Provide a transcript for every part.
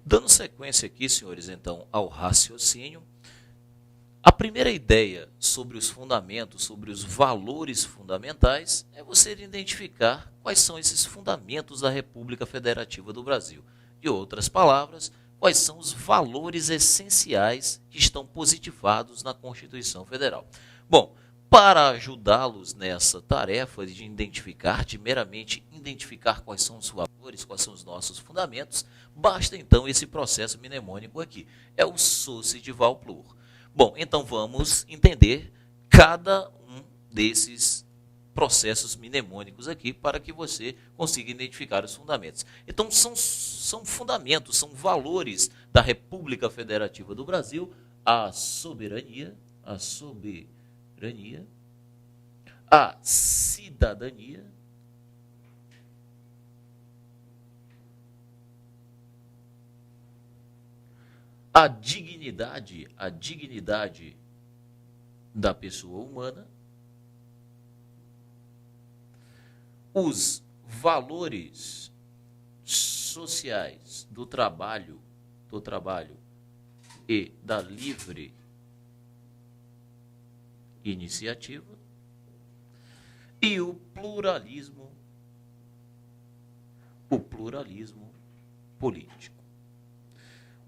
Dando sequência aqui, senhores, então, ao raciocínio, a primeira ideia sobre os fundamentos, sobre os valores fundamentais, é você identificar quais são esses fundamentos da República Federativa do Brasil. De outras palavras, quais são os valores essenciais que estão positivados na Constituição Federal. Bom, para ajudá-los nessa tarefa de identificar, de meramente identificar quais são os valores, quais são os nossos fundamentos, basta então esse processo mnemônico aqui. É o Sociedival Plur. Bom, então vamos entender cada um desses processos mnemônicos aqui para que você consiga identificar os fundamentos. Então são fundamentos, são valores da República Federativa do Brasil, a soberania, a cidadania, a dignidade da pessoa humana, os valores sociais do trabalho e da livre iniciativa e o pluralismo político.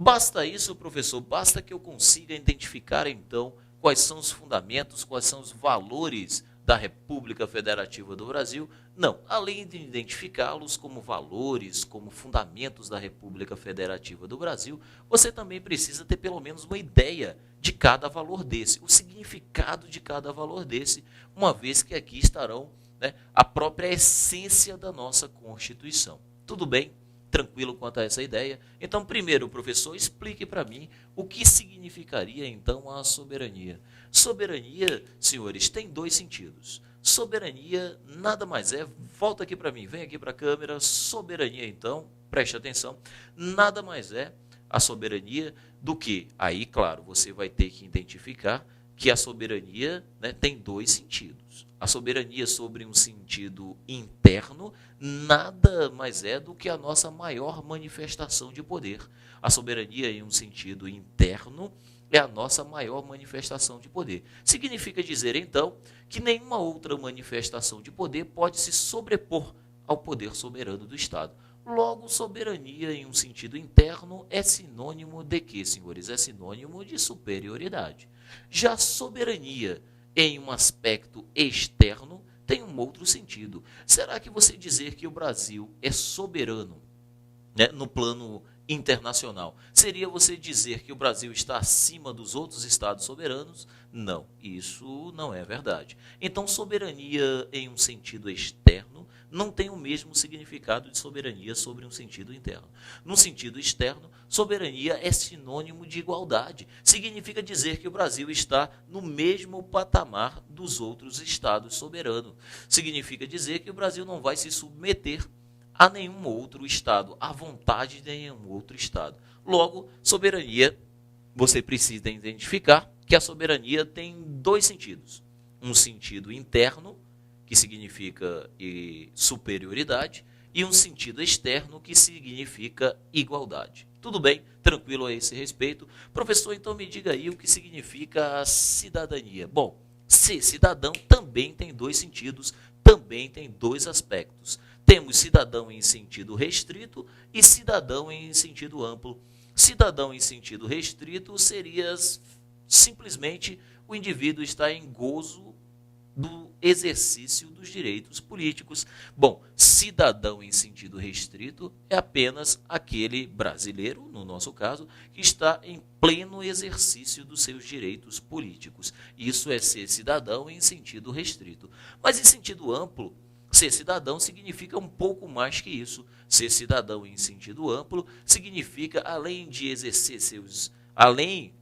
Basta isso, professor? Basta que eu consiga identificar, então, quais são os fundamentos, quais são os valores da República Federativa do Brasil? Não. Além de identificá-los como valores, como fundamentos da República Federativa do Brasil, você também precisa ter pelo menos uma ideia de cada valor desse, o significado de cada valor desse, uma vez que aqui estarão, né, a própria essência da nossa Constituição. Tudo bem? Tranquilo quanto a essa ideia? Então, primeiro, professor, explique para mim o que significaria, então, a soberania. Soberania, senhores, tem dois sentidos. Soberania nada mais é, volta aqui para mim, vem aqui para a câmera, soberania, então, preste atenção, nada mais é a soberania do que, aí, claro, você vai ter que identificar que a soberania, né, tem dois sentidos. A soberania sobre um sentido interno nada mais é do que a nossa maior manifestação de poder. A soberania em um sentido interno é a nossa maior manifestação de poder. Significa dizer, então, que nenhuma outra manifestação de poder pode se sobrepor ao poder soberano do Estado. Logo, soberania em um sentido interno é sinônimo de quê, senhores? É sinônimo de superioridade. Já soberania em um aspecto externo tem um outro sentido. Será que você dizer que o Brasil é soberano, né, no plano internacional, seria você dizer que o Brasil está acima dos outros estados soberanos? Não, isso não é verdade. Então, soberania em um sentido externo não tem o mesmo significado de soberania sobre um sentido interno. No sentido externo, soberania é sinônimo de igualdade. Significa dizer que o Brasil está no mesmo patamar dos outros estados soberanos. Significa dizer que o Brasil não vai se submeter a nenhum outro Estado, à vontade de nenhum outro Estado. Logo, soberania, você precisa identificar que a soberania tem dois sentidos. Um sentido interno, que significa superioridade, e um sentido externo, que significa igualdade. Tudo bem? Tranquilo a esse respeito? Professor, então me diga aí o que significa a cidadania. Bom, ser cidadão também tem dois sentidos, também tem dois aspectos. Temos cidadão em sentido restrito e cidadão em sentido amplo. Cidadão em sentido restrito seria simplesmente o indivíduo estar em gozo do exercício dos direitos políticos. Bom, cidadão em sentido restrito é apenas aquele brasileiro, no nosso caso, que está em pleno exercício dos seus direitos políticos. Isso é ser cidadão em sentido restrito. Mas em sentido amplo, ser cidadão significa um pouco mais que isso. Ser cidadão em sentido amplo significa, além de exercer além,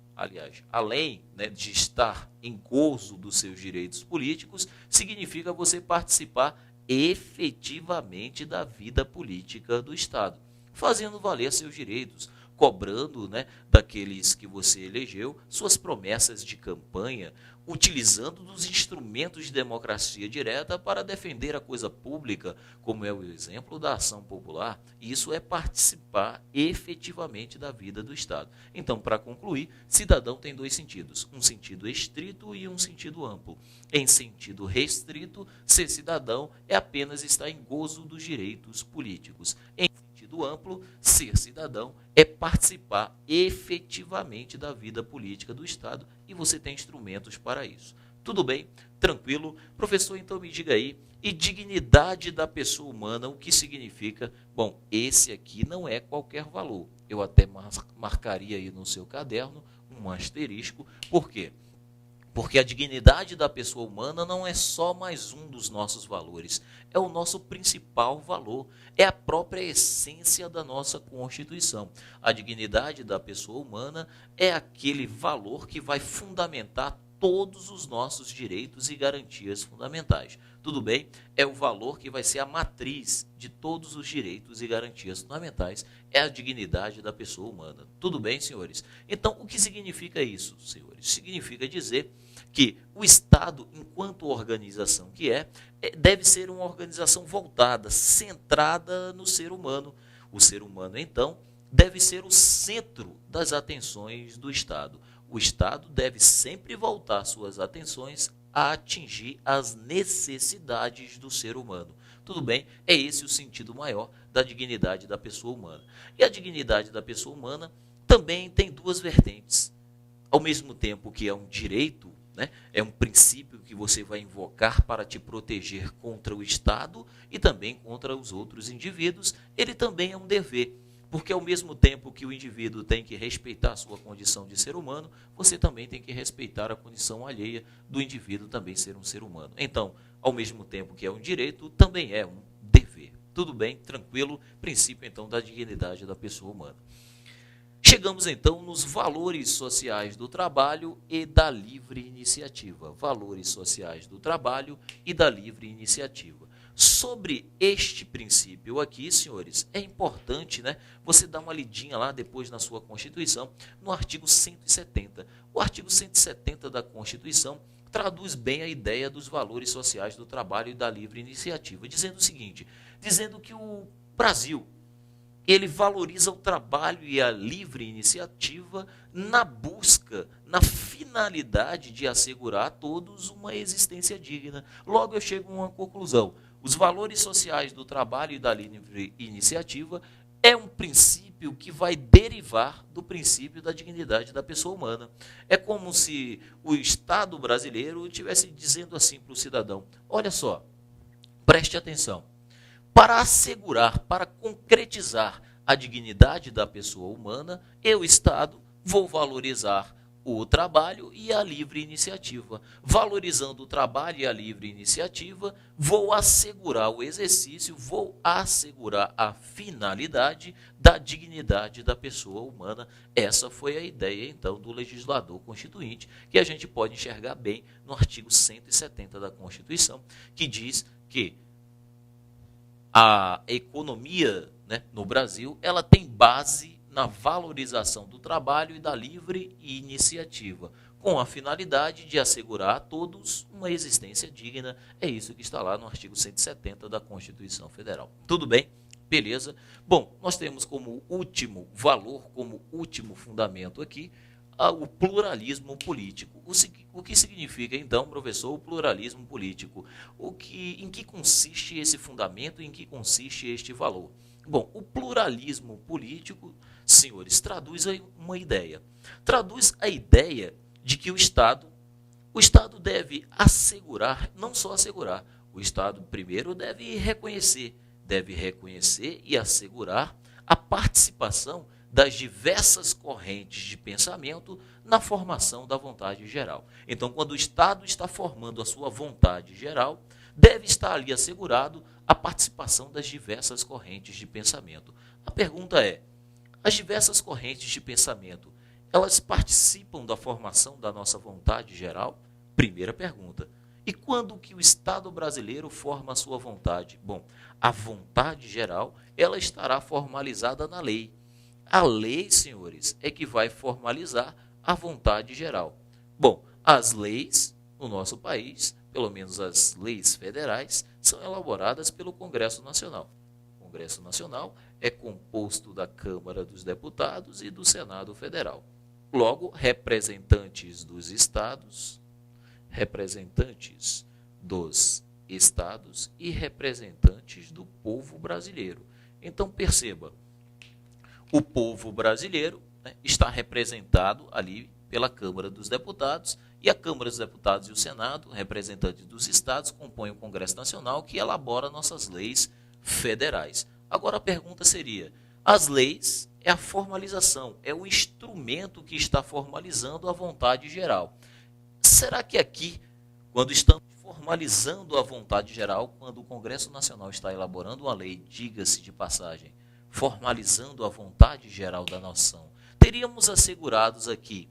né, de estar em gozo dos seus direitos políticos, significa você participar efetivamente da vida política do Estado, fazendo valer seus direitos, cobrando, né, daqueles que você elegeu suas promessas de campanha, utilizando dos instrumentos de democracia direta para defender a coisa pública, como é o exemplo da ação popular. Isso é participar efetivamente da vida do Estado. Então, para concluir, cidadão tem dois sentidos, um sentido estrito e um sentido amplo. Em sentido restrito, ser cidadão é apenas estar em gozo dos direitos políticos. Em sentido amplo, ser cidadão é participar efetivamente da vida política do Estado e você tem instrumentos para isso. Tudo bem? Tranquilo? Professor, então me diga aí, e dignidade da pessoa humana, o que significa? Bom, esse aqui não é qualquer valor. Eu até marcaria aí no seu caderno um asterisco. Por quê? Porque a dignidade da pessoa humana não é só mais um dos nossos valores, é o nosso principal valor, é a própria essência da nossa Constituição. A dignidade da pessoa humana é aquele valor que vai fundamentar todos os nossos direitos e garantias fundamentais. Tudo bem? É o valor que vai ser a matriz de todos os direitos e garantias fundamentais, é a dignidade da pessoa humana. Tudo bem, senhores? Então, o que significa isso, senhores? Significa dizer que o Estado, enquanto organização que deve ser uma organização voltada, centrada no ser humano. O ser humano, então, deve ser o centro das atenções do Estado. O Estado deve sempre voltar suas atenções a atingir as necessidades do ser humano. Tudo bem? É esse o sentido maior da dignidade da pessoa humana. E a dignidade da pessoa humana também tem duas vertentes. Ao mesmo tempo que é um direito, né, é um princípio que você vai invocar para te proteger contra o Estado e também contra os outros indivíduos, ele também é um dever. Porque ao mesmo tempo que o indivíduo tem que respeitar a sua condição de ser humano, você também tem que respeitar a condição alheia do indivíduo também ser um ser humano. Então, ao mesmo tempo que é um direito, também é um dever. Tudo bem? Tranquilo? Princípio, então, da dignidade da pessoa humana. Chegamos, então, nos valores sociais do trabalho e da livre iniciativa. Valores sociais do trabalho e da livre iniciativa. Sobre este princípio aqui, senhores, é importante, né, você dar uma lidinha lá depois na sua Constituição, no artigo 170. O artigo 170 da Constituição traduz bem a ideia dos valores sociais do trabalho e da livre iniciativa, dizendo o seguinte, dizendo que o Brasil, ele valoriza o trabalho e a livre iniciativa na busca, na finalidade de assegurar a todos uma existência digna. Logo eu chego a uma conclusão. Os valores sociais do trabalho e da livre iniciativa é um princípio que vai derivar do princípio da dignidade da pessoa humana. É como se o Estado brasileiro estivesse dizendo assim para o cidadão, olha só, preste atenção, para assegurar, para concretizar a dignidade da pessoa humana, eu, Estado, vou valorizar o trabalho e a livre iniciativa. Valorizando o trabalho e a livre iniciativa, vou assegurar o exercício, vou assegurar a finalidade da dignidade da pessoa humana. Essa foi a ideia, então, do legislador constituinte, que a gente pode enxergar bem no artigo 170 da Constituição, que diz que a economia, né, no Brasil, ela tem base na valorização do trabalho e da livre iniciativa, com a finalidade de assegurar a todos uma existência digna. É isso que está lá no artigo 170 da Constituição Federal. Tudo bem? Beleza? Bom, nós temos como último valor, como último fundamento aqui, o pluralismo político. O que significa, então, professor, o pluralismo político? Em que consiste esse fundamento, em que consiste este valor? Bom, o pluralismo político, senhores, traduz uma ideia. Traduz a ideia de que o Estado deve assegurar, não só assegurar, o Estado primeiro deve reconhecer e assegurar a participação das diversas correntes de pensamento na formação da vontade geral. Então, quando o Estado está formando a sua vontade geral, deve estar ali assegurado a participação das diversas correntes de pensamento. A pergunta é, as diversas correntes de pensamento, elas participam da formação da nossa vontade geral? Primeira pergunta. E quando que o Estado brasileiro forma a sua vontade? Bom, a vontade geral, ela estará formalizada na lei. A lei, senhores, é que vai formalizar a vontade geral. Bom, as leis no nosso país, pelo menos as leis federais, são elaboradas pelo Congresso Nacional. O Congresso Nacional é composto da Câmara dos Deputados e do Senado Federal. Logo, representantes dos estados e representantes do povo brasileiro. Então, perceba, o povo brasileiro, né, está representado ali pela Câmara dos Deputados, e a Câmara dos Deputados e o Senado, representantes dos estados, compõem o Congresso Nacional, que elabora nossas leis federais. Agora a pergunta seria, as leis é a formalização, é o instrumento que está formalizando a vontade geral. Será que aqui, quando estamos formalizando a vontade geral, quando o Congresso Nacional está elaborando uma lei, diga-se de passagem, formalizando a vontade geral da nação, teríamos assegurados aqui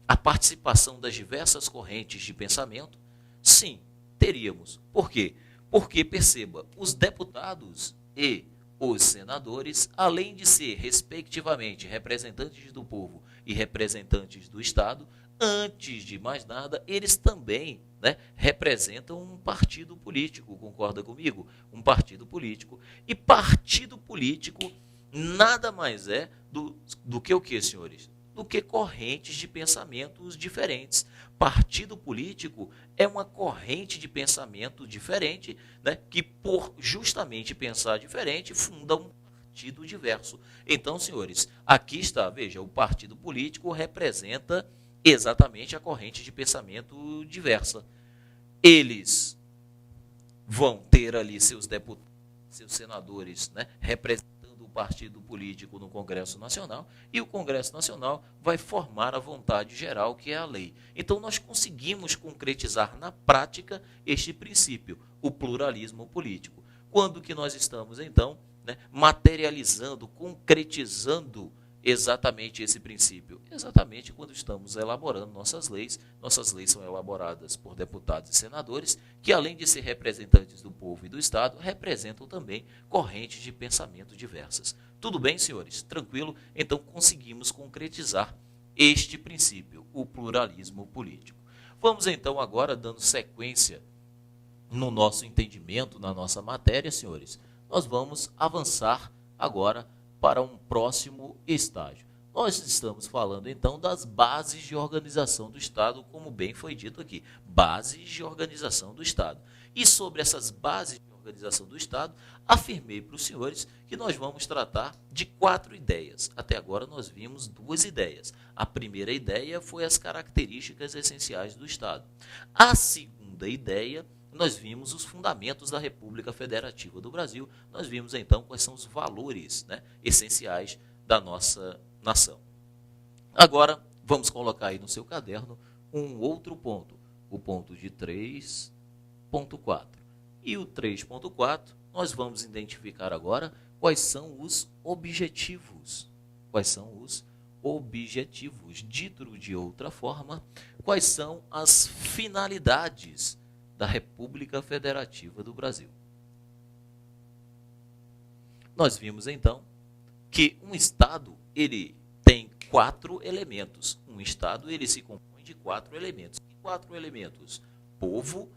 a participação das diversas correntes de pensamento? Sim, teríamos. Por quê? Porque, perceba, os deputados e os senadores, além de ser, respectivamente, representantes do povo e representantes do Estado, antes de mais nada, eles também, né, representam um partido político, concorda comigo? Um partido político. E partido político nada mais é do que o que, senhores? Do que correntes de pensamentos diferentes. Partido político é uma corrente de pensamento diferente, né, que por justamente pensar diferente funda um partido diverso. Então, senhores, aqui está, veja, o partido político representa exatamente a corrente de pensamento diversa. Eles vão ter ali seus deputados, seus senadores, né, representando o partido político no Congresso Nacional, e o Congresso Nacional vai formar a vontade geral, que é a lei. Então, nós conseguimos concretizar na prática este princípio, o pluralismo político. Quando que nós estamos, então, né, materializando, concretizando exatamente esse princípio? Exatamente quando estamos elaborando nossas leis. Nossas leis são elaboradas por deputados e senadores, que além de ser representantes do povo e do Estado, representam também correntes de pensamento diversas. Tudo bem, senhores? Tranquilo? Então conseguimos concretizar este princípio, o pluralismo político. Vamos então agora, dando sequência no nosso entendimento, na nossa matéria, senhores, nós vamos avançar agora para um próximo estágio. Nós estamos falando, então, das bases de organização do Estado, como bem foi dito aqui, bases de organização do Estado. E sobre essas bases de organização do Estado, afirmei para os senhores que nós vamos tratar de 4 ideias. Até agora nós vimos 2 ideias. A primeira ideia foi as características essenciais do Estado. A segunda ideia, nós vimos os fundamentos da República Federativa do Brasil. Nós vimos, então, quais são os valores, né, essenciais da nossa nação. Agora, vamos colocar aí no seu caderno um outro ponto, o ponto de 3.4. E o 3.4, nós vamos identificar agora quais são os objetivos. Quais são os objetivos? Dito de outra forma, quais são as finalidades da República Federativa do Brasil. Nós vimos, então, que um Estado, ele tem 4 elementos. Um Estado, ele se compõe de 4 elementos. Que 4 elementos? Povo,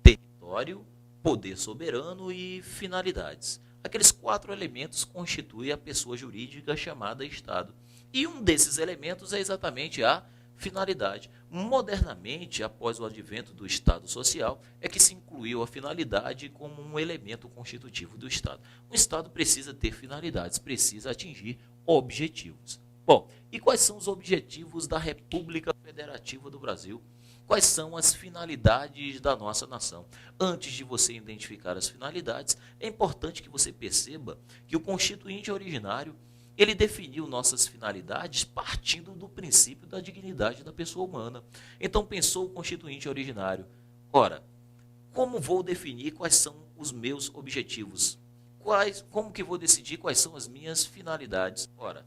território, poder soberano e finalidades. Aqueles 4 elementos constituem a pessoa jurídica chamada Estado. E um desses elementos é exatamente a finalidade. Modernamente, após o advento do Estado Social, é que se incluiu a finalidade como um elemento constitutivo do Estado. Um Estado precisa ter finalidades, precisa atingir objetivos. Bom, e quais são os objetivos da República Federativa do Brasil? Quais são as finalidades da nossa nação? Antes de você identificar as finalidades, é importante que você perceba que o Constituinte originário ele definiu nossas finalidades partindo do princípio da dignidade da pessoa humana. Então pensou o Constituinte originário, ora, como vou definir quais são os meus objetivos? Como que vou decidir quais são as minhas finalidades? Ora,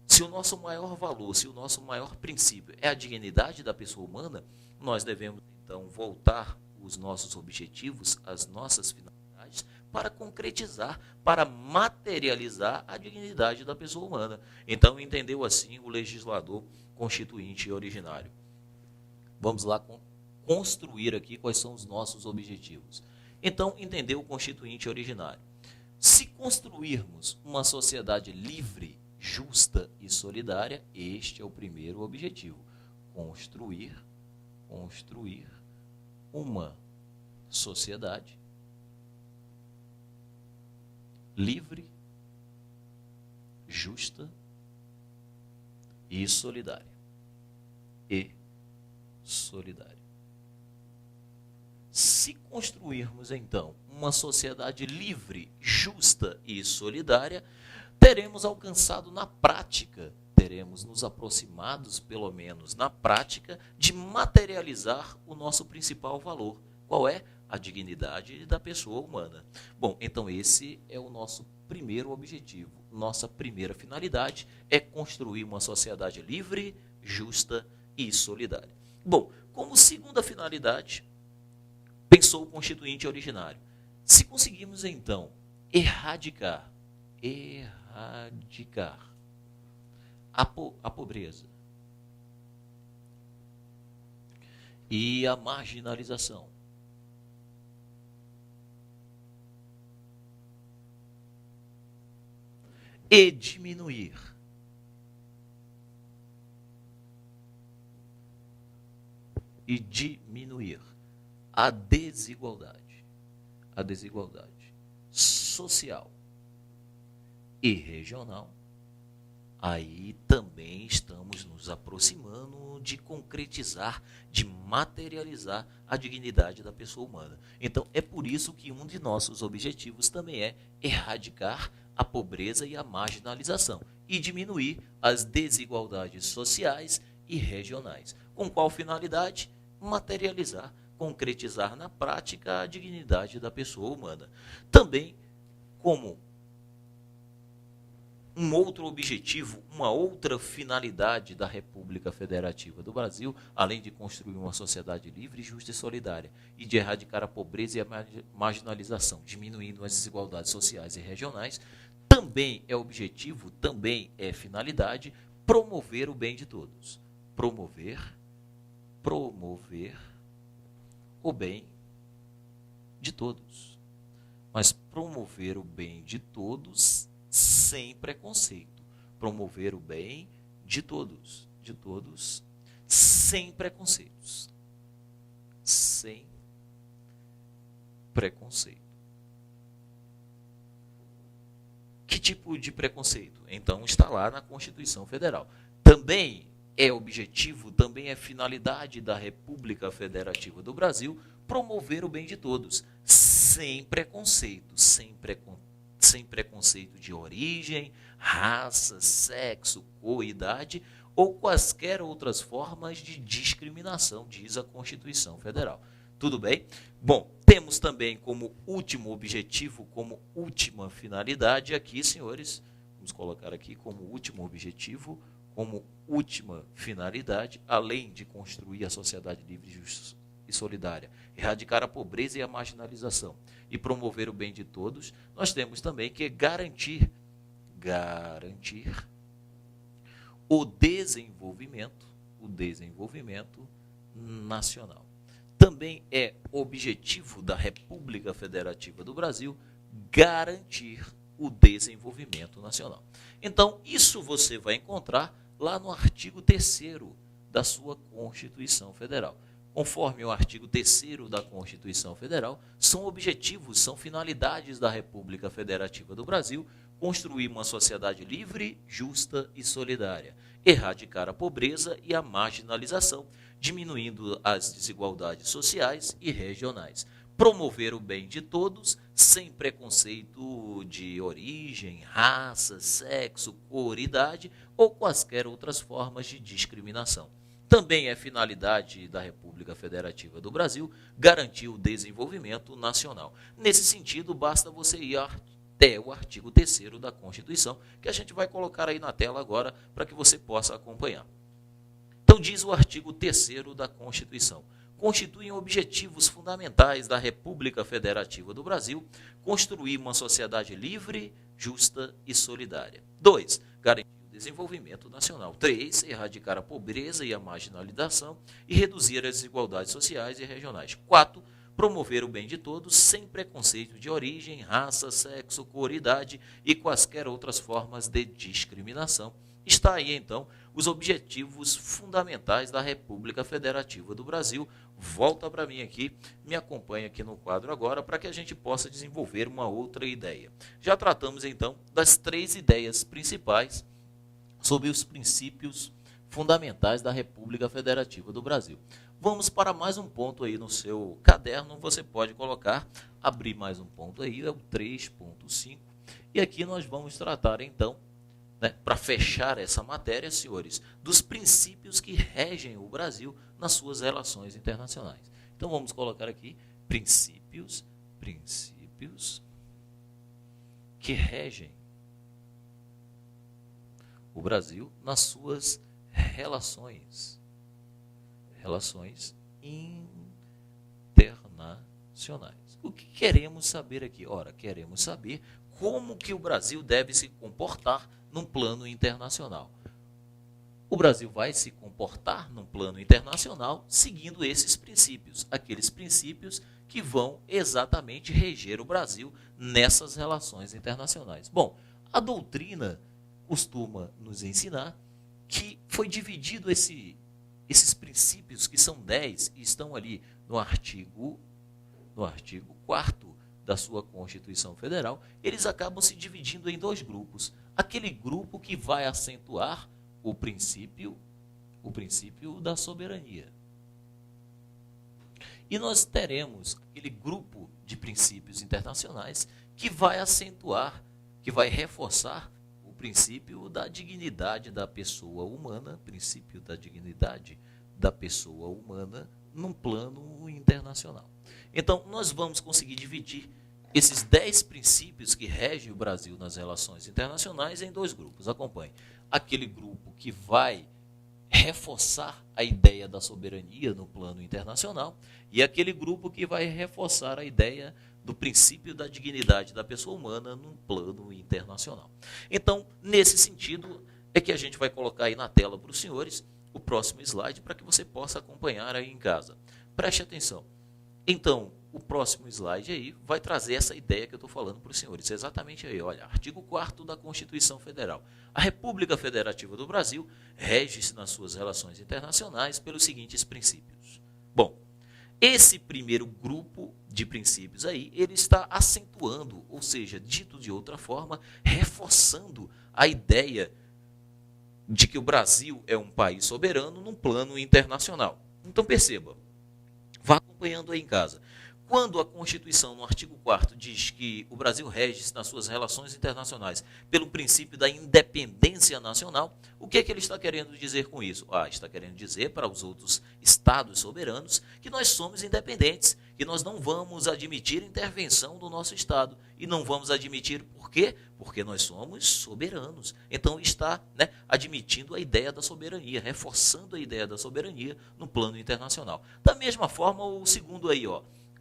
se o nosso maior valor, se o nosso maior princípio é a dignidade da pessoa humana, nós devemos então voltar os nossos objetivos, as nossas finalidades, para concretizar, para materializar a dignidade da pessoa humana. Então, entendeu assim o legislador constituinte e originário. Vamos lá construir aqui quais são os nossos objetivos. Então, entendeu o constituinte originário. Se construirmos uma sociedade livre, justa e solidária, este é o primeiro objetivo. Construir uma sociedade livre, justa e solidária. Se construirmos, então, uma sociedade livre, justa e solidária, teremos alcançado na prática, teremos nos aproximados, pelo menos na prática, de materializar o nosso principal valor. Qual é? A dignidade da pessoa humana. Bom, então esse é o nosso primeiro objetivo. Nossa primeira finalidade é construir uma sociedade livre, justa e solidária. Bom, como segunda finalidade, pensou o constituinte originário. Se conseguirmos, então, erradicar a pobreza e a marginalização, e diminuir a desigualdade social e regional, aí também estamos nos aproximando de concretizar, de materializar a dignidade da pessoa humana. Então, é por isso que um de nossos objetivos também é erradicar a pobreza e a marginalização e diminuir as desigualdades sociais e regionais. Com qual finalidade? Materializar, concretizar na prática a dignidade da pessoa humana. Também, como um outro objetivo, uma outra finalidade da República Federativa do Brasil, além de construir uma sociedade livre, justa e solidária, e de erradicar a pobreza e a marginalização, diminuindo as desigualdades sociais e regionais, também é objetivo, também é finalidade, promover o bem de todos. Promover o bem de todos. Mas promover o bem de todos sem preconceito. Promover o bem de todos, sem preconceitos. Sem preconceito. Que tipo de preconceito? Então está lá na Constituição Federal. Também é objetivo, também é finalidade da República Federativa do Brasil promover o bem de todos, sem preconceito, sem preconceito de origem, raça, sexo, cor, idade ou quaisquer outras formas de discriminação, diz a Constituição Federal. Tudo bem? Bom, temos também como último objetivo, como última finalidade aqui, senhores, vamos colocar aqui como último objetivo, como última finalidade, além de construir a sociedade livre, justa e solidária, erradicar a pobreza e a marginalização e promover o bem de todos, nós temos também que garantir o desenvolvimento nacional. Também é objetivo da República Federativa do Brasil garantir o desenvolvimento nacional. Então, isso você vai encontrar lá no artigo 3º da sua Constituição Federal. Conforme o artigo 3º da Constituição Federal, são objetivos, são finalidades da República Federativa do Brasil construir uma sociedade livre, justa e solidária, erradicar a pobreza e a marginalização, diminuindo as desigualdades sociais e regionais, promover o bem de todos, sem preconceito de origem, raça, sexo, cor, idade ou quaisquer outras formas de discriminação. Também é finalidade da República Federativa do Brasil garantir o desenvolvimento nacional. Nesse sentido, basta você ir até o artigo 3º da Constituição, que a gente vai colocar aí na tela agora para que você possa acompanhar. Então diz o artigo 3º da Constituição: constituem objetivos fundamentais da República Federativa do Brasil, construir uma sociedade livre, justa e solidária. 2. Garantir o desenvolvimento nacional. 3. Erradicar a pobreza e a marginalização e reduzir as desigualdades sociais e regionais. 4. Promover o bem de todos, sem preconceito de origem, raça, sexo, cor, idade e quaisquer outras formas de discriminação. Está aí, então, os objetivos fundamentais da República Federativa do Brasil. Volta para mim aqui, me acompanha aqui no quadro agora, para que a gente possa desenvolver uma outra ideia. Já tratamos, então, das 3 ideias principais sobre os princípios fundamentais da República Federativa do Brasil. Vamos para mais um ponto aí no seu caderno, você pode colocar, abrir mais um ponto aí, é o 3.5, e aqui nós vamos tratar, então, para fechar essa matéria, senhores, dos princípios que regem o Brasil nas suas relações internacionais. Então, vamos colocar aqui princípios que regem o Brasil nas suas relações internacionais. O que queremos saber aqui? Ora, queremos saber como que o Brasil deve se comportar num plano internacional. O Brasil vai se comportar num plano internacional seguindo esses princípios, aqueles princípios que vão exatamente reger o Brasil nessas relações internacionais. Bom, a doutrina costuma nos ensinar que foi dividido esses princípios, que são 10, e estão ali no artigo 4º da sua Constituição Federal, eles acabam se dividindo em 2 grupos. Aquele grupo que vai acentuar o princípio da soberania. E nós teremos aquele grupo de princípios internacionais que vai acentuar, que vai reforçar o princípio da dignidade da pessoa humana, princípio da dignidade da pessoa humana num plano internacional. Então, nós vamos conseguir dividir esses 10 princípios que regem o Brasil nas relações internacionais em 2 grupos. Acompanhe. Aquele grupo que vai reforçar a ideia da soberania no plano internacional e aquele grupo que vai reforçar a ideia do princípio da dignidade da pessoa humana num plano internacional. Então, nesse sentido, é que a gente vai colocar aí na tela para os senhores o próximo slide para que você possa acompanhar aí em casa. Preste atenção. Então, o próximo slide aí vai trazer essa ideia que eu estou falando para os senhores. Exatamente aí, olha, artigo 4º da Constituição Federal. A República Federativa do Brasil rege-se nas suas relações internacionais pelos seguintes princípios. Bom, esse primeiro grupo de princípios aí, ele está acentuando, ou seja, dito de outra forma, reforçando a ideia de que o Brasil é um país soberano num plano internacional. Então, perceba, vá acompanhando aí em casa. Quando a Constituição, no artigo 4º, diz que o Brasil rege-se nas suas relações internacionais pelo princípio da independência nacional, o que é que ele está querendo dizer com isso? Está querendo dizer para os outros estados soberanos que nós somos independentes, que nós não vamos admitir intervenção do nosso estado. E não vamos admitir por quê? Porque nós somos soberanos. Então está admitindo a ideia da soberania, reforçando a ideia da soberania no plano internacional. Da mesma forma, o segundo aí,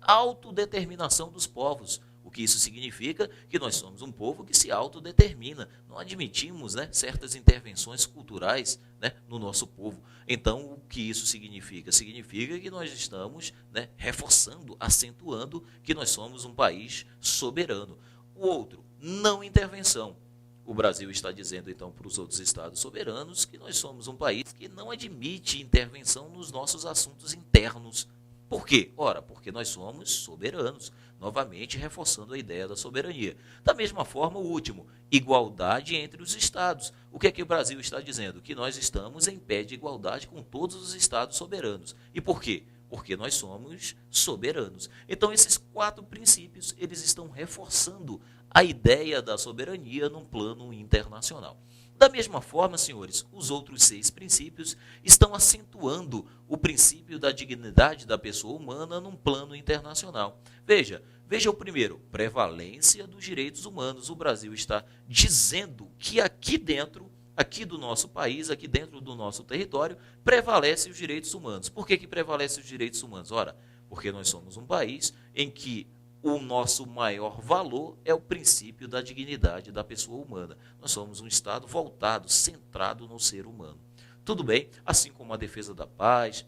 autodeterminação dos povos. O que isso significa? Que nós somos um povo que se autodetermina. Não admitimos certas intervenções culturais no nosso povo. Então, o que isso significa? Significa que nós estamos reforçando, acentuando que nós somos um país soberano. O outro, não intervenção. O Brasil está dizendo, então, para os outros estados soberanos que nós somos um país que não admite intervenção nos nossos assuntos internos. Por quê? Ora, porque nós somos soberanos, novamente reforçando a ideia da soberania. Da mesma forma, o último, igualdade entre os estados. O que é que o Brasil está dizendo? Que nós estamos em pé de igualdade com todos os estados soberanos. E por quê? Porque nós somos soberanos. Então, esses 4 princípios, eles estão reforçando a ideia da soberania num plano internacional. Da mesma forma, senhores, os outros 6 princípios estão acentuando o princípio da dignidade da pessoa humana num plano internacional. Veja o primeiro, prevalência dos direitos humanos. O Brasil está dizendo que aqui dentro aqui do nosso país, aqui dentro do nosso território, prevalecem os direitos humanos. Por que prevalecem os direitos humanos? Ora, porque nós somos um país em que o nosso maior valor é o princípio da dignidade da pessoa humana. Nós somos um Estado voltado, centrado no ser humano. Tudo bem, assim como a defesa da paz,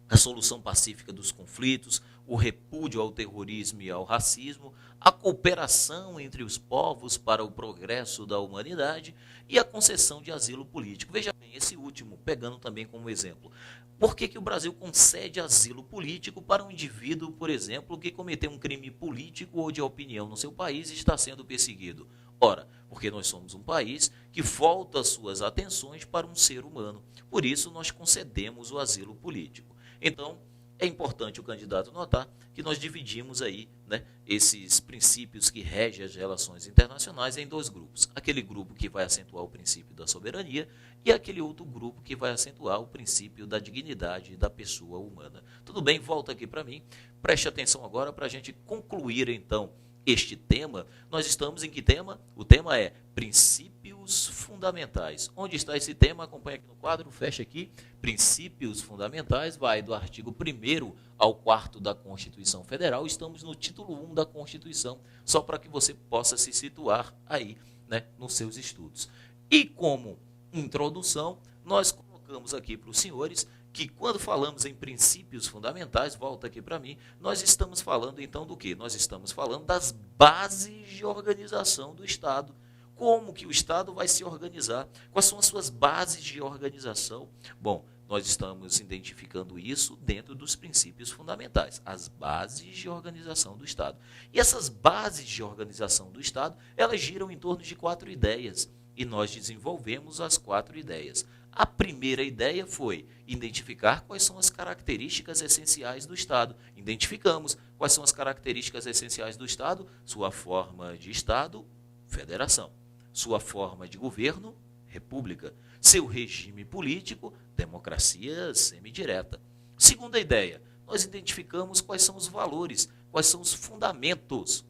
a solução pacífica dos conflitos, o repúdio ao terrorismo e ao racismo, a cooperação entre os povos para o progresso da humanidade e a concessão de asilo político. Veja bem, esse último, pegando também como exemplo. Por que o Brasil concede asilo político para um indivíduo, por exemplo, que cometeu um crime político ou de opinião no seu país e está sendo perseguido? Ora, porque nós somos um país que volta suas atenções para um ser humano. Por isso, nós concedemos o asilo político. Então, é importante o candidato notar que nós dividimos aí, né, esses princípios que regem as relações internacionais em dois grupos. Aquele grupo que vai acentuar o princípio da soberania e aquele outro grupo que vai acentuar o princípio da dignidade da pessoa humana. Tudo bem? Volta aqui para mim. Preste atenção agora para a gente concluir, então, este tema. Nós estamos em que tema? O tema é princípios fundamentais. Onde está esse tema? Acompanha aqui no quadro, fecha aqui. Princípios fundamentais, vai do artigo 1º ao 4º da Constituição Federal. Estamos no título 1 da Constituição, só para que você possa se situar aí, né, nos seus estudos. E como introdução, nós colocamos aqui para os senhores que quando falamos em princípios fundamentais, volta aqui para mim, nós estamos falando então do quê? Nós estamos falando das bases de organização do Estado. Como que o Estado vai se organizar? Quais são as suas bases de organização? Bom, nós estamos identificando isso dentro dos princípios fundamentais, as bases de organização do Estado. E essas bases de organização do Estado, elas giram em torno de 4 ideias, e nós desenvolvemos as 4 ideias. A primeira ideia foi identificar quais são as características essenciais do Estado. Identificamos quais são as características essenciais do Estado: sua forma de Estado, federação; sua forma de governo, república; seu regime político, democracia semidireta. Segunda ideia, nós identificamos quais são os valores, quais são os fundamentos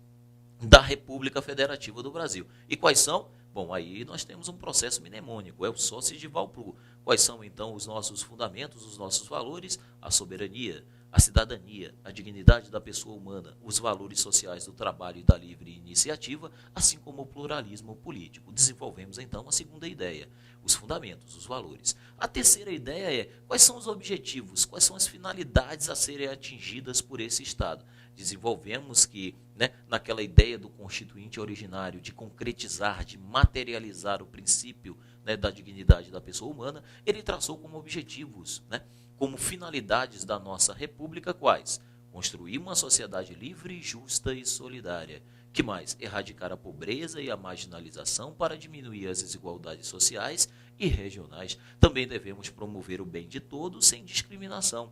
da República Federativa do Brasil. E quais são? Bom, aí nós temos um processo mnemônico, é o Sócio de Valplu. Quais são, então, os nossos fundamentos, os nossos valores? A soberania, a cidadania, a dignidade da pessoa humana, os valores sociais do trabalho e da livre iniciativa, assim como o pluralismo político. Desenvolvemos, então, a segunda ideia, os fundamentos, os valores. A terceira ideia é quais são os objetivos, quais são as finalidades a serem atingidas por esse Estado. Desenvolvemos que, né, naquela ideia do constituinte originário de concretizar, de materializar o princípio, né, da dignidade da pessoa humana, ele traçou como objetivos, né, como finalidades da nossa república, quais? Construir uma sociedade livre, justa e solidária. Que mais? Erradicar a pobreza e a marginalização para diminuir as desigualdades sociais e regionais. Também devemos promover o bem de todos sem discriminação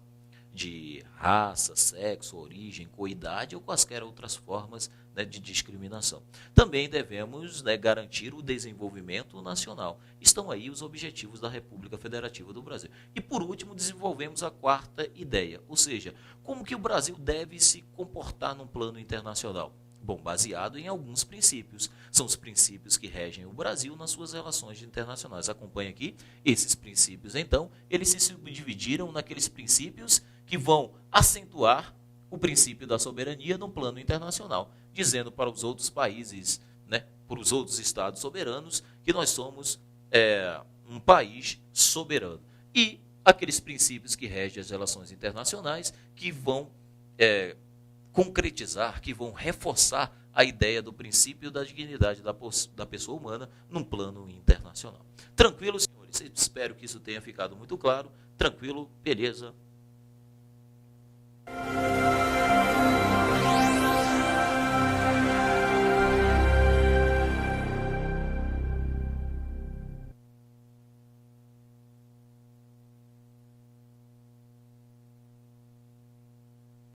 de raça, sexo, origem, coidade ou quaisquer outras formas, né, de discriminação. Também devemos, né, garantir o desenvolvimento nacional. Estão aí os objetivos da República Federativa do Brasil. E por último, desenvolvemos a quarta ideia, ou seja, como que o Brasil deve se comportar num plano internacional. Bom, baseado em alguns princípios. São os princípios que regem o Brasil nas suas relações internacionais. Acompanhe aqui esses princípios, então, eles se subdividiram naqueles princípios que vão acentuar o princípio da soberania no plano internacional, dizendo para os outros países, né, para os outros estados soberanos, que nós somos um país soberano. E aqueles princípios que regem as relações internacionais, que vão concretizar, que vão reforçar a ideia do princípio da dignidade da pessoa humana num plano internacional. Tranquilo, senhores? Espero que isso tenha ficado muito claro. Tranquilo? Beleza?